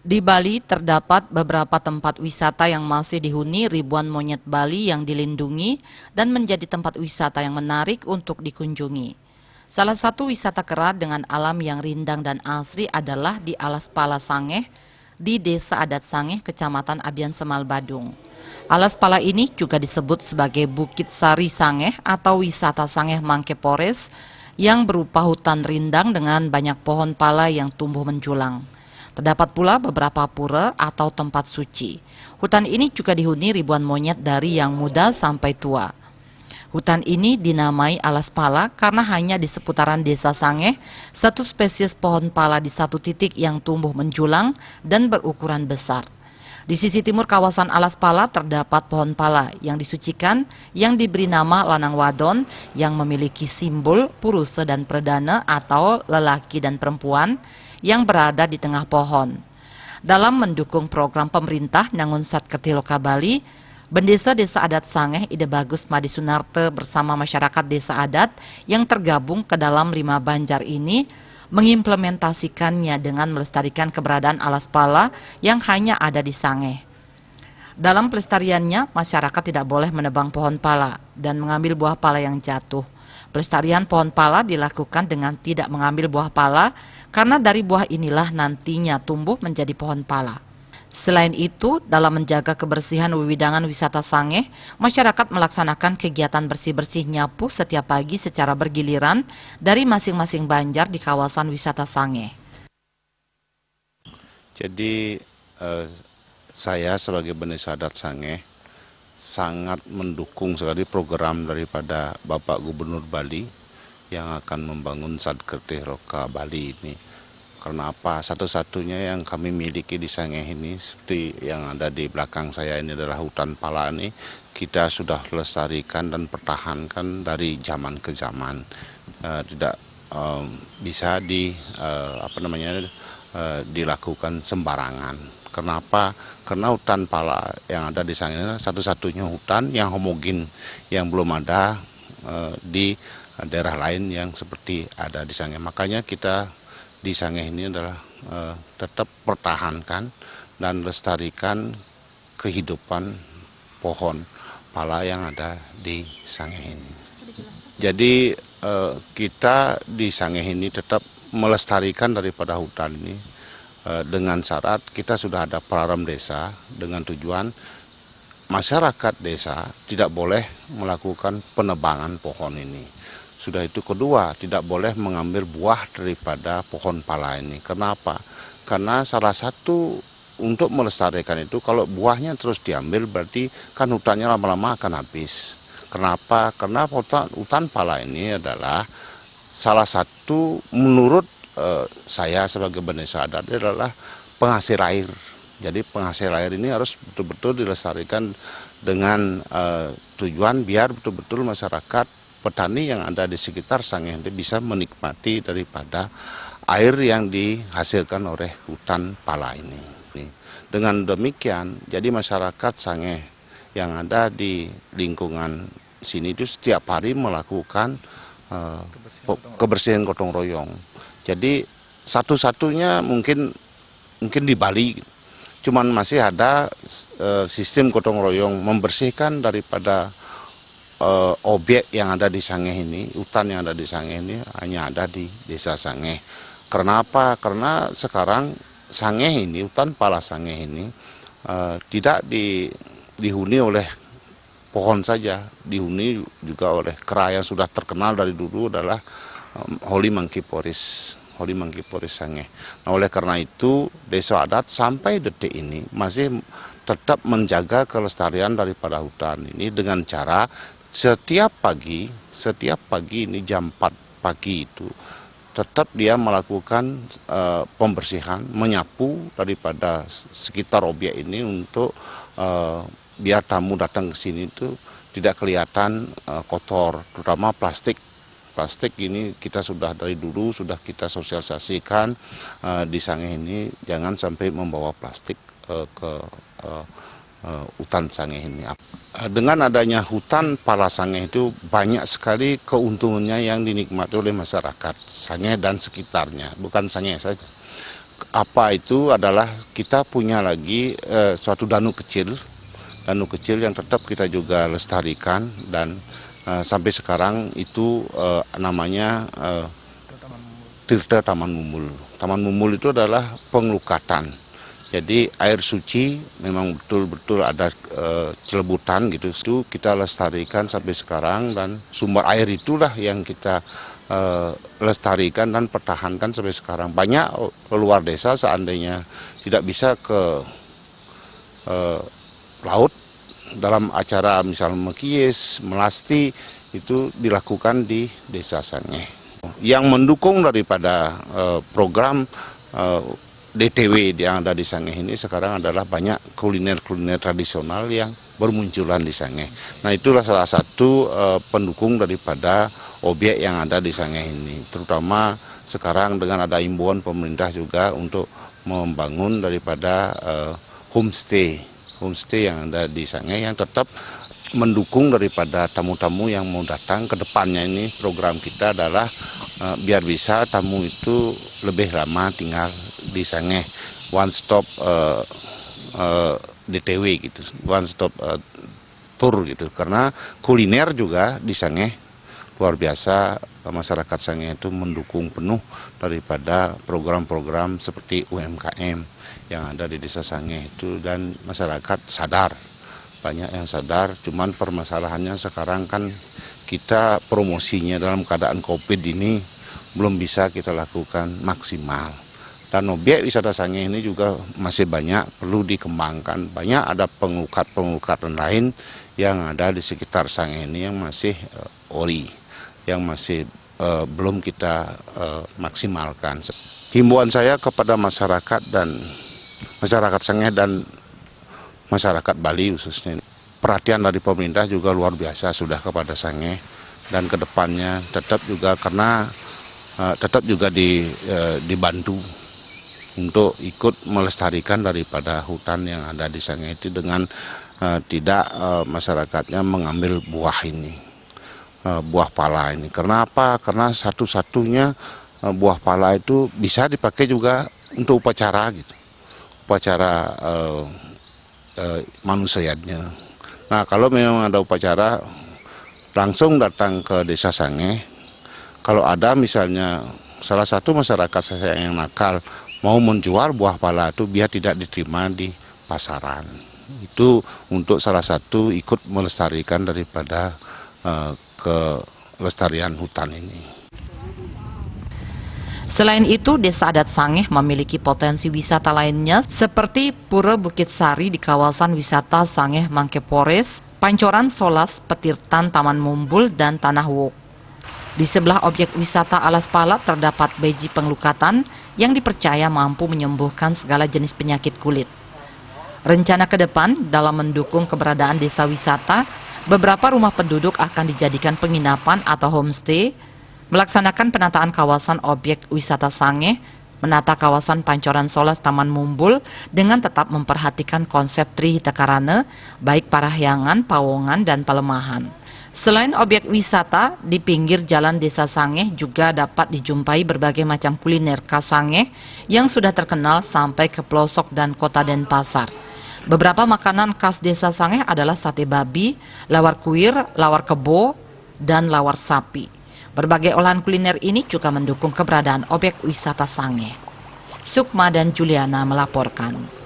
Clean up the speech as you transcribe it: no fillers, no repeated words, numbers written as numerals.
Di Bali terdapat beberapa tempat wisata yang masih dihuni ribuan monyet Bali yang dilindungi dan menjadi tempat wisata yang menarik untuk dikunjungi. Salah satu wisata kera dengan alam yang rindang dan asri adalah di Alas Pala Sangeh di Desa Adat Sangeh, Kecamatan Abian Semal, Badung. Alas Pala ini juga disebut sebagai Bukit Sari Sangeh atau wisata Sangeh Mangke Pores yang berupa hutan rindang dengan banyak pohon pala yang tumbuh menjulang. Terdapat pula beberapa pura atau tempat suci. Hutan ini juga dihuni ribuan monyet dari yang muda sampai tua. Hutan ini dinamai Alas Pala karena hanya di seputaran desa Sangeh, satu spesies pohon pala di satu titik yang tumbuh menjulang dan berukuran besar. Di sisi timur kawasan Alas Pala terdapat pohon pala yang disucikan yang diberi nama Lanang Wadon yang memiliki simbol Puruse dan Perdana atau lelaki dan perempuan yang berada di tengah pohon. Dalam mendukung program pemerintah Nangun Satkerti Loka Bali, Bendesa Desa Adat Sangeh Ide Bagus Madi Sunarte bersama masyarakat desa adat yang tergabung ke dalam 5 banjar ini mengimplementasikannya dengan melestarikan keberadaan Alas Pala yang hanya ada di Sangeh. Dalam pelestariannya, masyarakat tidak boleh menebang pohon pala dan mengambil buah pala yang jatuh. Pelestarian pohon pala dilakukan dengan tidak mengambil buah pala karena dari buah inilah nantinya tumbuh menjadi pohon pala. Selain itu, dalam menjaga kebersihan wewidangan wisata Sangeh, masyarakat melaksanakan kegiatan bersih-bersih nyapu setiap pagi secara bergiliran dari masing-masing banjar di kawasan wisata Sangeh. Jadi saya sebagai Bendesa Adat Sangeh sangat mendukung sekali program daripada Bapak Gubernur Bali yang akan membangun Satkerti Loka Bali ini. Karena apa? Satu-satunya yang kami miliki di Sangeh ini seperti yang ada di belakang saya ini adalah hutan pala ini, kita sudah lestarikan dan pertahankan dari zaman ke zaman. Tidak bisa dilakukan sembarangan. Kenapa? Karena hutan pala yang ada di Sangeh ini satu-satunya hutan yang homogen yang belum ada di daerah lain yang seperti ada di Sangeh. Makanya kita di Sangeh ini adalah tetap pertahankan dan lestarikan kehidupan pohon pala yang ada di Sangeh ini. Jadi kita di Sangeh ini tetap melestarikan daripada hutan ini dengan syarat kita sudah ada praram desa dengan tujuan masyarakat desa tidak boleh melakukan penebangan pohon ini. Sudah itu kedua, tidak boleh mengambil buah daripada pohon pala ini. Kenapa? Karena salah satu untuk melestarikan itu kalau buahnya terus diambil berarti kan hutannya lama-lama akan habis. Kenapa? Karena hutan pala ini adalah salah satu menurut saya sebagai Bendesa Adat adalah penghasil air. Jadi penghasil air ini harus betul-betul dilestarikan dengan tujuan biar betul-betul masyarakat petani yang ada di sekitar Sangeh bisa menikmati daripada air yang dihasilkan oleh hutan pala ini. Dengan demikian, jadi masyarakat Sangeh yang ada di lingkungan sini itu setiap hari melakukan kebersihan gotong royong. Jadi satu-satunya mungkin di Bali, cuman masih ada sistem gotong royong membersihkan daripada objek yang ada di Sangeh ini, hutan yang ada di Sangeh ini hanya ada di desa Sangeh. Kenapa? Karena sekarang Sangeh ini, hutan pala Sangeh ini tidak dihuni oleh pohon saja, dihuni juga oleh kera yang sudah terkenal dari dulu adalah Holy Monkey Forest Sangeh. Nah, oleh karena itu Desa Adat sampai detik ini masih tetap menjaga kelestarian daripada hutan ini dengan cara setiap pagi ini jam 4 pagi itu tetap dia melakukan pembersihan, menyapu daripada sekitar objek ini untuk biar tamu datang ke sini itu tidak kelihatan kotor, terutama plastik. Plastik ini kita sudah dari dulu sudah kita sosialisasikan di Sangeh ini jangan sampai membawa plastik ke hutan Sangeh ini. Dengan adanya hutan pala Sangeh itu banyak sekali keuntungannya yang dinikmati oleh masyarakat Sangeh dan sekitarnya, bukan Sangeh saja. apa itu adalah kita punya lagi suatu danau kecil yang tetap kita juga lestarikan dan sampai sekarang itu namanya Tirta Taman Mumul. Taman Mumul itu adalah pengelukatan. Jadi air suci memang betul-betul ada celebutan gitu. Itu kita lestarikan sampai sekarang dan sumber air itulah yang kita lestarikan dan pertahankan sampai sekarang. Banyak luar desa seandainya tidak bisa ke laut dalam acara misalnya mekiyes, melasti itu dilakukan di Desa Sangeh. Yang mendukung daripada program DTW yang ada di Sangeh ini sekarang adalah banyak kuliner-kuliner tradisional yang bermunculan di Sangeh. Nah itulah salah satu pendukung daripada objek yang ada di Sangeh ini. Terutama sekarang dengan ada imbauan pemerintah juga untuk membangun daripada homestay yang ada di Sangeh yang tetap mendukung daripada tamu-tamu yang mau datang ke depannya. Ini program kita adalah biar bisa tamu itu lebih lama tinggal di Sangeh, one stop DTW gitu, one stop tour gitu. Karena kuliner juga di Sangeh luar biasa, masyarakat Sangeh itu mendukung penuh daripada program-program seperti UMKM yang ada di Desa Sangeh itu, dan masyarakat sadar, banyak yang sadar. Cuman permasalahannya sekarang kan kita promosinya dalam keadaan COVID ini belum bisa kita lakukan maksimal. Dan objek wisata Sangeh ini juga masih banyak perlu dikembangkan. Banyak ada pengelukat-pengelukatan lain yang ada di sekitar Sangeh ini yang masih ori, yang masih belum kita maksimalkan. Himbauan saya kepada masyarakat dan masyarakat Sangeh dan masyarakat Bali khususnya, perhatian dari pemerintah juga luar biasa sudah kepada Sangeh, dan kedepannya tetap juga karena tetap juga dibantu untuk ikut melestarikan daripada hutan yang ada di Sangeh itu dengan tidak masyarakatnya mengambil buah ini, buah pala ini. Karena apa? Karena satu-satunya buah pala itu bisa dipakai juga untuk upacara gitu, upacara manusianya. Nah kalau memang ada upacara langsung datang ke Desa Sangeh. Kalau ada misalnya salah satu masyarakat saya yang nakal mau menjual buah pala itu biar tidak diterima di pasaran. Itu untuk salah satu ikut melestarikan daripada kelestarian hutan ini. Selain itu, Desa Adat Sangeh memiliki potensi wisata lainnya seperti Pura Bukit Sari di kawasan wisata Sangeh Mangkepores, Pancoran Solas, Petirtan Taman Mumbul, dan Tanah Wok. Di sebelah objek wisata Alas Pala terdapat beji pengelukatan yang dipercaya mampu menyembuhkan segala jenis penyakit kulit. Rencana ke depan dalam mendukung keberadaan desa wisata, beberapa rumah penduduk akan dijadikan penginapan atau homestay, melaksanakan penataan kawasan objek wisata Sangeh, menata kawasan Pancoran Solas Taman Mumbul dengan tetap memperhatikan konsep Trihita Karana, baik Parahyangan, Pawongan, dan Palemahan. Selain objek wisata, di pinggir jalan Desa Sangeh juga dapat dijumpai berbagai macam kuliner khas Sangeh yang sudah terkenal sampai ke pelosok dan kota Denpasar. Beberapa makanan khas Desa Sangeh adalah sate babi, lawar kuir, lawar kebo, dan lawar sapi. Berbagai olahan kuliner ini juga mendukung keberadaan objek wisata Sangeh. Sukma dan Juliana melaporkan.